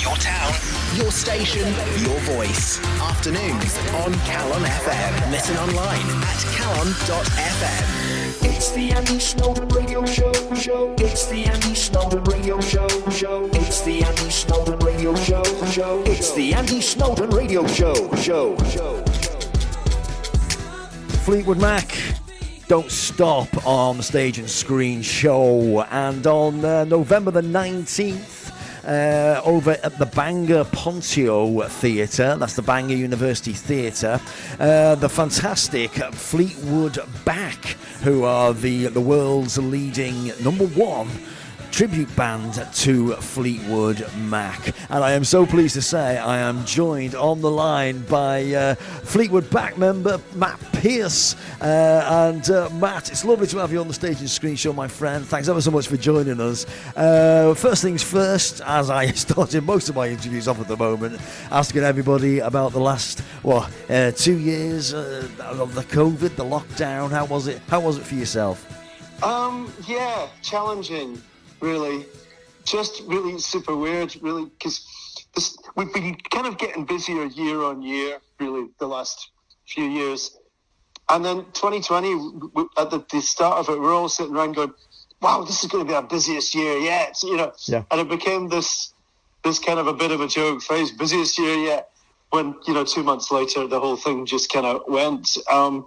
Your town, your station, your voice. Afternoons on Calon FM. Listen online at calon.fm. It's the Andy Snowden Radio Show. It's the Andy Snowden Radio Show. It's the Andy Snowden Radio Show. It's the Andy Snowden Radio Show. Fleetwood Mac, Don't Stop on the Stage and Screen show. And on November the 19th, over at the Bangor Pontio Theatre, that's the Bangor University Theatre, the fantastic Fleetwood Bac, who are the world's leading No.1 tribute band to Fleetwood Mac. And I am so pleased to say I am joined on the line by Fleetwood Bac member Matt Pearce. Matt, it's lovely to have you on the Stage and Screen show, my friend. Thanks ever so much for joining us. First things first, as I started most of my interviews off at the moment, asking everybody about the last 2 years of the COVID, the lockdown. How was it for yourself? Yeah, challenging. Really, just really super weird, really, because we've been kind of getting busier year on year, really, the last few years. And then 2020, at the start of it, we're all sitting around going, wow, this is going to be our busiest year yet, Yeah. And it became this kind of a bit of a joke phrase, busiest year yet, when, 2 months later, the whole thing just kind of went. And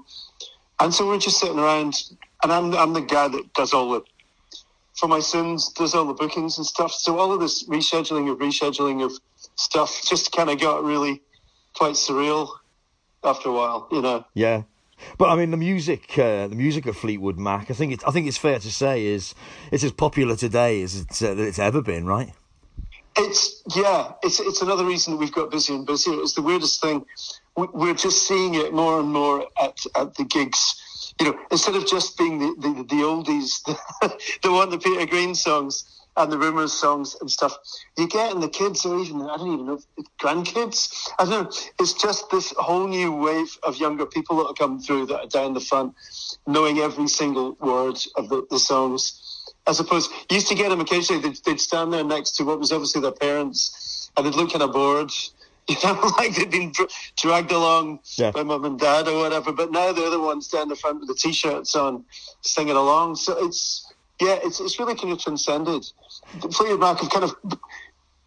so we're just sitting around, and I'm the guy that does all the, for my sons, does all the bookings and stuff. So all of this rescheduling of stuff just kind of got really quite surreal after a while, Yeah, but I mean the music of Fleetwood Mac, I think it's fair to say is it's as popular today as it's ever been, right? It's another reason that we've got busier and busier. It's the weirdest thing. We're just seeing it more and more at the gigs. Instead of just being the oldies, the Peter Green songs and the Rumours songs and stuff, you get in the kids, or even, I don't even know, grandkids. I don't know. It's just this whole new wave of younger people that are coming through that are down the front, knowing every single word of the songs. As opposed, you used to get them occasionally, they'd stand there next to what was obviously their parents, and they'd look kind of bored. Like they'd been dragged along by mum and dad or whatever, but now they're the ones down the front with the T-shirts on, singing along. So it's really kind of transcended. Fleetwood Mac have kind of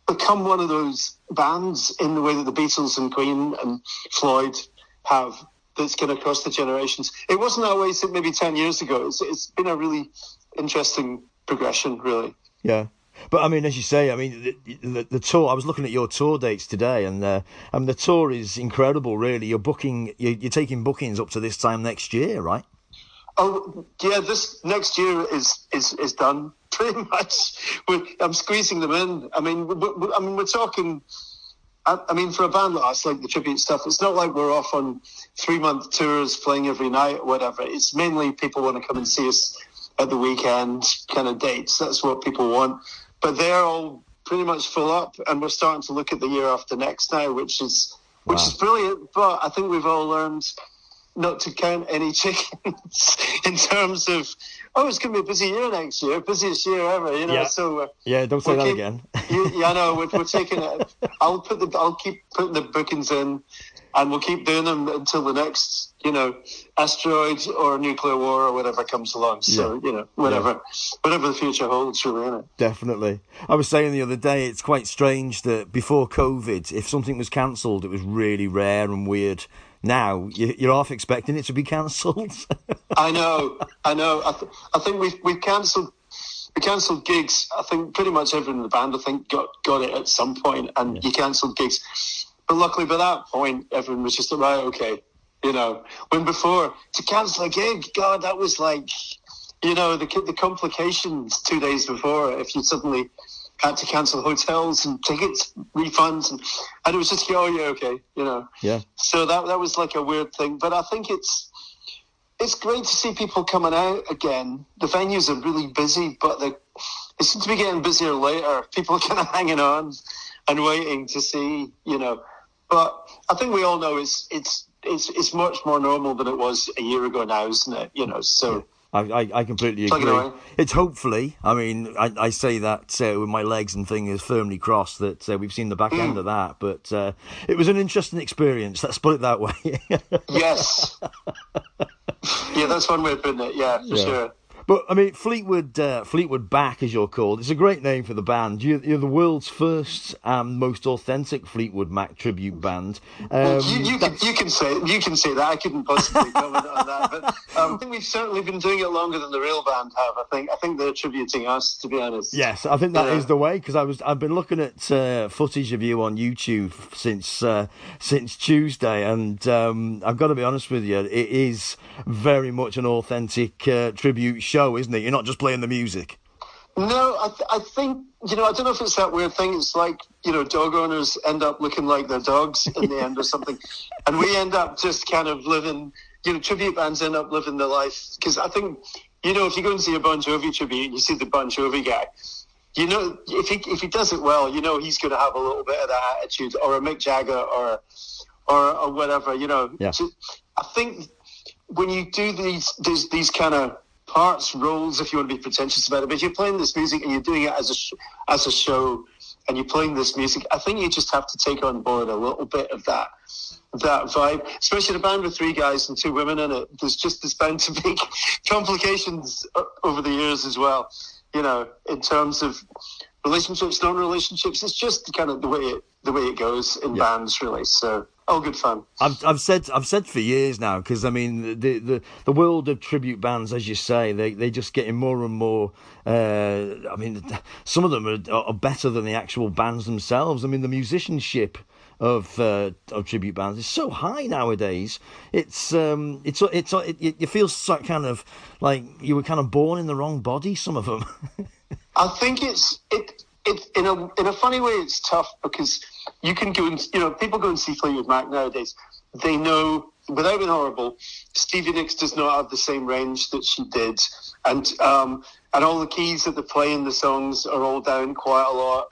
become one of those bands in the way that the Beatles and Queen and Floyd have, that's kind of across the generations. It wasn't that way maybe 10 years ago. It's been a really interesting progression, really. Yeah. But I mean, as you say, the tour. I was looking at your tour dates today, and the tour is incredible. Really, you're taking bookings up to this time next year, right? Oh yeah, this next year is done pretty much. I'm squeezing them in. We're talking. For a band like us, like the tribute stuff, it's not like we're off on 3-month tours playing every night or whatever. It's mainly people want to come and see us at the weekend kind of dates. That's what people want. But they're all pretty much full up, and we're starting to look at the year after next now, which is brilliant. But I think we've all learned not to count any chickens in terms of, it's going to be a busy year next year, busiest year ever, Yeah. So Don't say that again. I know. We're taking it. I'll keep putting the bookings in, and we'll keep doing them until the next, asteroid or nuclear war or whatever comes along. So, whatever the future holds, really, isn't it? Definitely. I was saying the other day, it's quite strange that before COVID, if something was cancelled, it was really rare and weird. Now, you're half expecting it to be cancelled. I know. I think we've cancelled. We cancelled gigs. I think pretty much everyone in the band, got it at some point, and you cancelled gigs. But luckily, by that point, everyone was just like, right, okay. When before, to cancel a gig, God, that was like, the complications 2 days before, if you suddenly had to cancel hotels and tickets, refunds, and it was just, okay, Yeah. So that was like a weird thing. But I think it's great to see people coming out again. The venues are really busy, but they seem to be getting busier later. People are kind of hanging on and waiting to see, But I think we all know it's much more normal than it was a year ago now, isn't it? So I completely agree. It's hopefully, I mean, I say that with my legs and things firmly crossed that we've seen the back end of that, but it was an interesting experience, let's put it that way. Yes. Yeah, that's one way of putting it, for sure. But, I mean, Fleetwood Bac, as you're called, it's a great name for the band. You're the world's first and most authentic Fleetwood Mac tribute band. You can say that. I couldn't possibly comment on that. But I think we've certainly been doing it longer than the real band have. I think they're attributing us, to be honest. Yes, I think that is the way, because I've been looking at footage of you on YouTube since Tuesday, and I've got to be honest with you, it is very much an authentic tribute show, isn't it? You're not just playing the music. No, I think, I don't know if it's that weird thing. It's like, dog owners end up looking like their dogs in the end or something. And we end up just kind of living, tribute bands end up living their life. Because I think, if you go and see a Bon Jovi tribute and you see the Bon Jovi guy, if he does it well, he's going to have a little bit of that attitude, or a Mick Jagger or whatever, Yeah. I think when you do these kind of parts, roles, if you want to be pretentious about it, but if you're playing this music and you're doing it as a show and you're playing this music, I think you just have to take on board a little bit of that vibe, especially in a band with 3 guys and 2 women in it. There's bound to be complications over the years as well, in terms of relationships, non-relationships. It's just kind of the way it goes in bands, really. So all good fun. I've said for years now, because I mean the world of tribute bands, as you say, they just getting more and more. I mean, some of them are better than the actual bands themselves. I mean, the musicianship of tribute bands is so high nowadays. You feel so kind of like you were kind of born in the wrong body. Some of them. I think it's in a funny way. It's tough because you can go and people go and see Fleetwood Mac nowadays. They know, without being horrible, Stevie Nicks does not have the same range that she did, and all the keys that they play in the songs are all down quite a lot.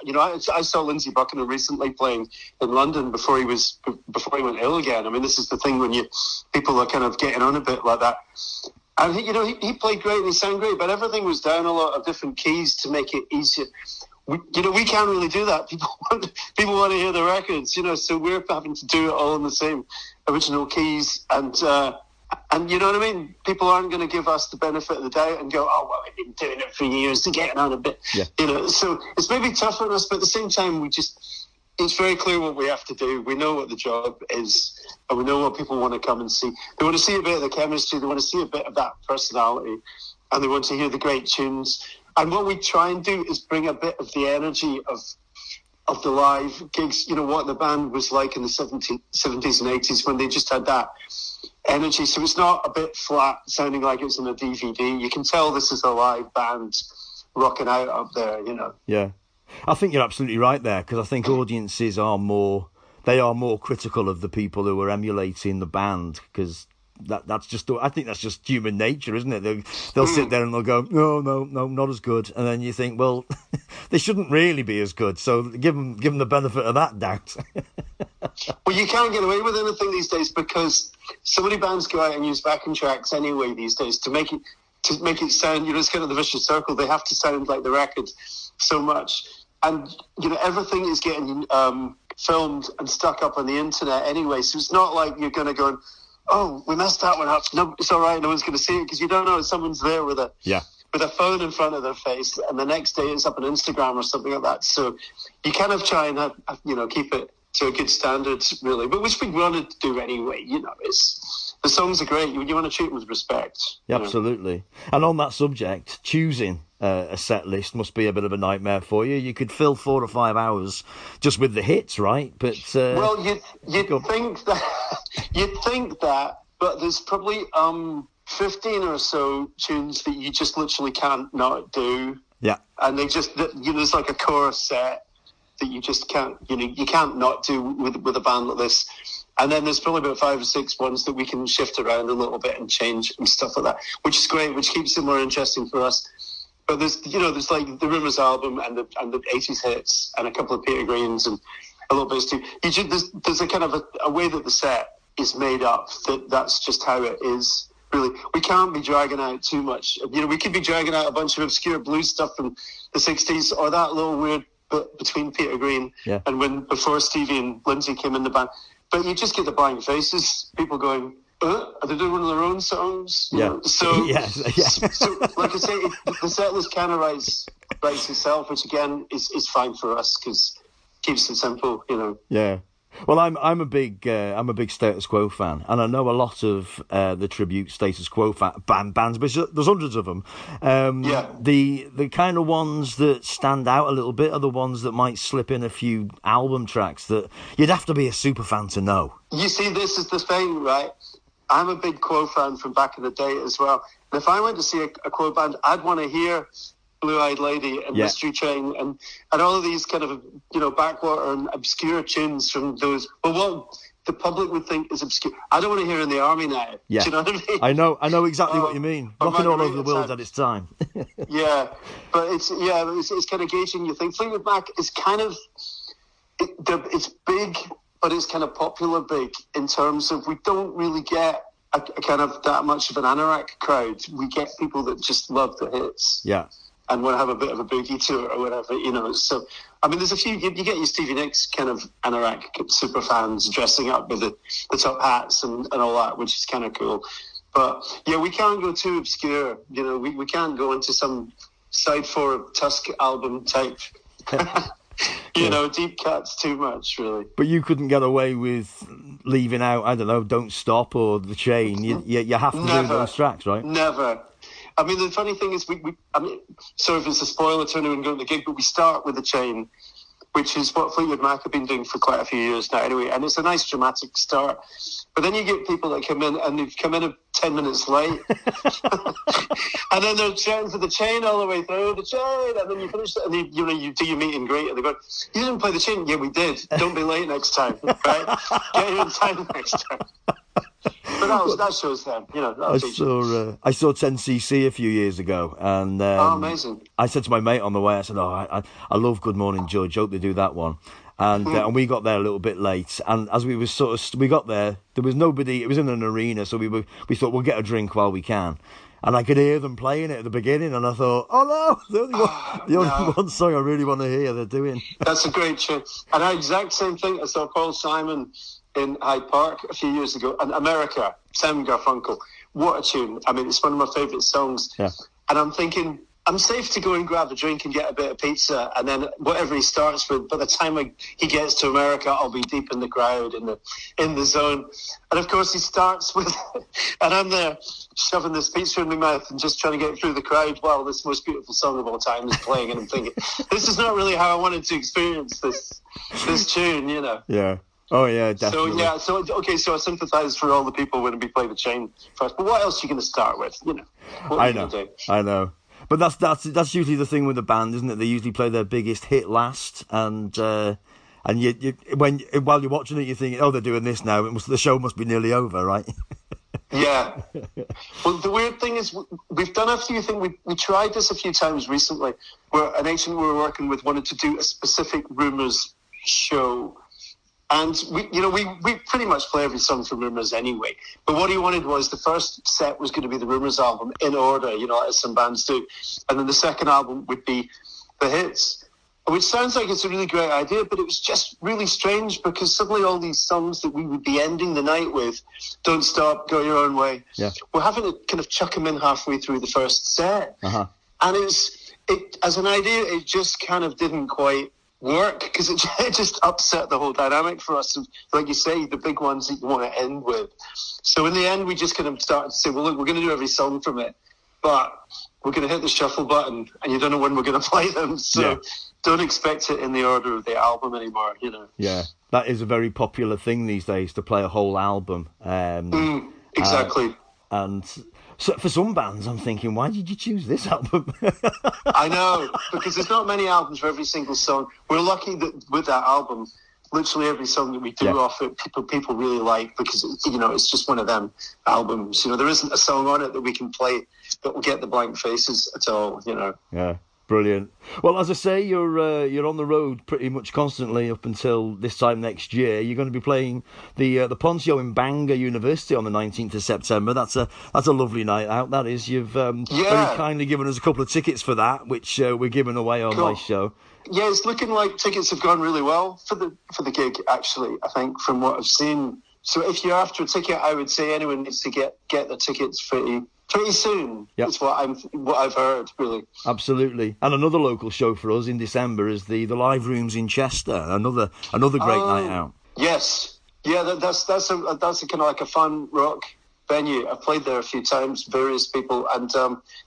I saw Lindsey Buckingham recently playing in London before he went ill again. I mean, this is the thing when people are kind of getting on a bit like that. And he played great and he sang great, but everything was down a lot of different keys to make it easier. We can't really do that. People want to hear the records, so we're having to do it all in the same original keys. And you know what I mean? People aren't going to give us the benefit of the doubt and go, oh, well, we've been doing it for years to getting on a bit. Yeah. So it's maybe tough on us, but at the same time, it's very clear what we have to do. We know what the job is, and we know what people want to come and see. They want to see a bit of the chemistry, they want to see a bit of that personality, and they want to hear the great tunes. And what we try and do is bring a bit of the energy of the live gigs, what the band was like in the 70s and 80s when they just had that energy. So it's not a bit flat, sounding like it's in a DVD. You can tell this is a live band rocking out up there, Yeah. I think you're absolutely right there, because I think audiences are more critical of the people who are emulating the band, because I think that's just human nature, isn't it? They'll sit there and they'll go, no, not as good, and then you think, well, they shouldn't really be as good, so give them the benefit of that doubt. Well, you can't get away with anything these days because so many bands go out and use backing tracks anyway these days to make it sound, it's kind of the vicious circle. They have to sound like the record so much. And, everything is getting filmed and stuck up on the internet anyway. So it's not like you're going to go, oh, we messed that one up. No, it's all right. No one's going to see it, because you don't know if someone's there with a phone in front of their face, and the next day it's up on Instagram or something like that. So you kind of try and keep it to a good standard, really. But which we wanted to do anyway. The songs are great. You want to treat them with respect. Yeah, absolutely. And on that subject, choosing a set list must be a bit of a nightmare for you. You could fill 4 or 5 hours just with the hits, right? But well, you'd think that, but there's probably 15 or so tunes that you just literally can't not do. Yeah, and they just there's like a core set that you just can't you can't not do with a band like this. And then there's probably about 5 or 6 ones that we can shift around a little bit and change and stuff like that, which is great, which keeps it more interesting for us. But there's like the Rumours album and the 80s hits and a couple of Peter Greens and a little bit of Stu. There's a kind of a way that the set is made up that's just how it is. really. We can't be dragging out too much. You know, we could be dragging out a bunch of obscure blues stuff from the 60s, or that little weird bit between Peter Green and before Stevie and Lindsay came in the band. But you just get the blank faces, people going, are they doing one of their own songs? You know? So, so, like I say, the set list kind of writes itself, which again is fine for us because it keeps it simple, you know. Yeah. Well, I'm a big Status Quo fan, and I know a lot of the tribute Status Quo bands, but there's hundreds of them. The kind of ones that stand out a little bit are the ones that might slip in a few album tracks that you'd have to be a super fan to know. You see, this is the thing, right? I'm a big Quo fan from back in the day as well. And if I went to see a Quo band, I'd want to hear Blue-Eyed Lady and Mystery Train and all of these kind of, you know, backwater and obscure tunes from those. But what the public would think is obscure, I don't want to hear In the Army now. Yeah. Do you know what I mean? I know exactly what you mean. Rocking all over the world at its time. But it's kind of gauging your thing. Fleetwood Mac is kind of, it's big, but it's kind of popular big in terms of we don't really get a kind of that much of an anorak crowd. We get people that just love the hits. Yeah. And want to have a bit of a boogie to it or whatever, you know. So, I mean, there's a few, you get your Stevie Nicks kind of anorak super fans dressing up with the top hats and all that, which is kind of cool. But, yeah, we can't go too obscure. You know, we can't go into some side 4 Tusk album type, you know, deep cuts too much, really. But you couldn't get away with leaving out, I don't know, Don't Stop or The Chain. You have to do those tracks, right? Never. I mean, the funny thing is, sorry if it's a spoiler to anyone going to the gig, but we start with The Chain, which is what Fleetwood Mac have been doing for quite a few years now anyway, and it's a nice dramatic start. But then you get people that come in, and they've come in 10 minutes late, and then they're chatting for The Chain all the way through, The Chain, and then you finish it, and you do your meet and greet, and they go, you didn't play The Chain? Yeah, we did. Don't be late next time, right? Get here in time next time. But that shows them, you know. I saw 10cc a few years ago, and amazing. I said to my mate on the way, I said, I love Good Morning Judge, hope they do that one. And we got there a little bit late, and as we got there was nobody. It was in an arena, so we thought we'll get a drink while we can. And I could hear them playing it at the beginning, and I thought, oh no, the only one song I really want to hear they're doing. That's a great tune. And the exact same thing, I saw Paul Simon in Hyde Park a few years ago, and America, Simon Garfunkel. What a tune. I mean, it's one of my favourite songs. Yeah. And I'm thinking, I'm safe to go and grab a drink and get a bit of pizza, and then whatever he starts with, by the time he gets to America, I'll be deep in the crowd, in the zone. And of course he starts with, and I'm there shoving this pizza in my mouth and just trying to get through the crowd while this most beautiful song of all time is playing, and I'm thinking, this is not really how I wanted to experience this tune, you know. Yeah. Oh yeah, definitely. So I sympathise for all the people when we play The Chain first. But what else are you going to start with? You know, I know. But that's usually the thing with the band, isn't it? They usually play their biggest hit last, and while you're watching it, you're thinking, oh, they're doing this now. The show must be nearly over, right? Yeah. Well, the weird thing is, we've done a few things. We tried this a few times recently, where an agent we were working with wanted to do a specific Rumours show. And we pretty much play every song from Rumours anyway. But what he wanted was the first set was going to be the Rumours album in order, you know, as some bands do. And then the second album would be the hits, which sounds like it's a really great idea, but it was just really strange because suddenly all these songs that we would be ending the night with, Don't Stop, Go Your Own Way, we're having to kind of chuck them in halfway through the first set. Uh-huh. And it as an idea, it just kind of didn't quite work because it just upset the whole dynamic for us. And like you say, the big ones that you want to end with. So in the end, we just kind of started to say, well, look, we're going to do every song from it, but we're going to hit the shuffle button and you don't know when we're going to play them. So don't expect it in the order of the album anymore, you know. Yeah, that is a very popular thing these days, to play a whole album. Exactly. And so for some bands, I'm thinking, why did you choose this album? I know, because there's not many albums for every single song. We're lucky that with that album, literally every song that we do off it, people really like, because it's just one of them albums. You know, there isn't a song on it that we can play that will get the blank faces at all. You know. Yeah. Brilliant. Well, as I say, you're on the road pretty much constantly up until this time next year. You're going to be playing the Poncio in Bangor University on the 19th of September. That's a lovely night out. That is. You've very kindly given us a couple of tickets for that, which we're giving away on my show. Yeah, it's looking like tickets have gone really well for the gig. Actually, I think from what I've seen. So if you're after a ticket, I would say anyone needs to get the tickets pretty soon. Yep. Is what I've heard, really. Absolutely. And another local show for us in December is the Live Rooms in Chester. Another great night out. Yes. Yeah, that's a kind of like a fun rock venue. I've played there a few times, various people, and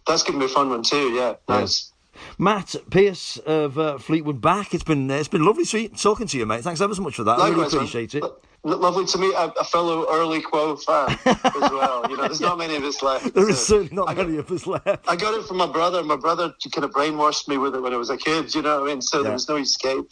that's going to be a fun one too. Yeah, nice. Matt Pearce of Fleetwood Bac. It's been lovely talking to you, mate. Thanks ever so much for that. Likewise, I really appreciate it. Lovely to meet a fellow early Quo fan as well. You know, there's not many of us left. There is certainly not many of us left. I got it from my brother. My brother kind of brainwashed me with it when I was a kid, you know what I mean? So there was no escape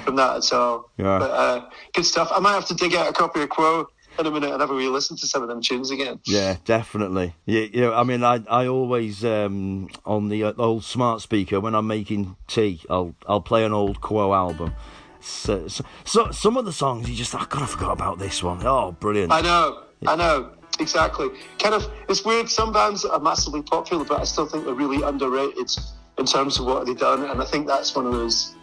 from that at all. Yeah. But good stuff. I might have to dig out a copy of Quo in a minute and have a wee listen to some of them tunes again. Yeah, definitely. Yeah, I mean, I always on the old smart speaker when I'm making tea, I'll play an old Quo album. So some of the songs you just God, I forgot about this one. Oh, brilliant! I know exactly. Kind of, it's weird. Some bands are massively popular, but I still think they're really underrated in terms of what they've done. And I think that's one of those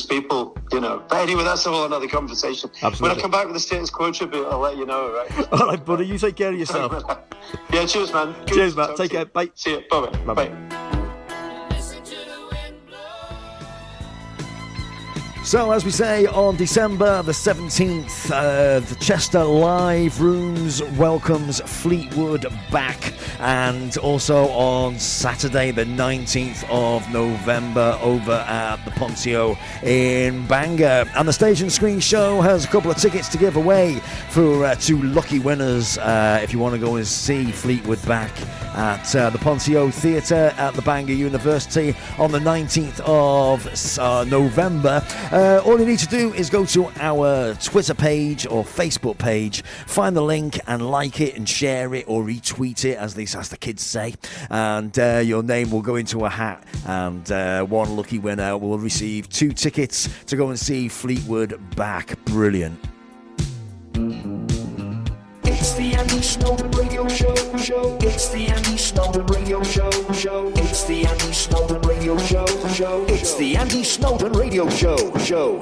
people, you know. But anyway, that's a whole another conversation. Absolutely. When I come back with the Status Quo tribute, I'll let you know. Right? All right, buddy. You take care of yourself. Yeah. Cheers, man. Good. Cheers, Matt. Take care. Bye. See you. Bye. Bye. So, as we say, on December the 17th, the Chester Live Rooms welcomes Fleetwood Bac, and also on Saturday the 19th of November over at the Poncio in Bangor. And the Stage and Screen Show has a couple of tickets to give away for two lucky winners if you want to go and see Fleetwood Bac at the Poncio Theatre at the Bangor University on the 19th of November. All you need to do is go to our Twitter page or Facebook page, find the link and like it and share it or retweet it, as the kids say, and your name will go into a hat, and one lucky winner will receive 2 tickets to go and see Fleetwood Bac. Brilliant. It's the Andy Snowden Radio Show. It's the Andy Snowden Radio Show. It's the Andy Snowden Radio Show. It's the Andy Snowden Radio Show.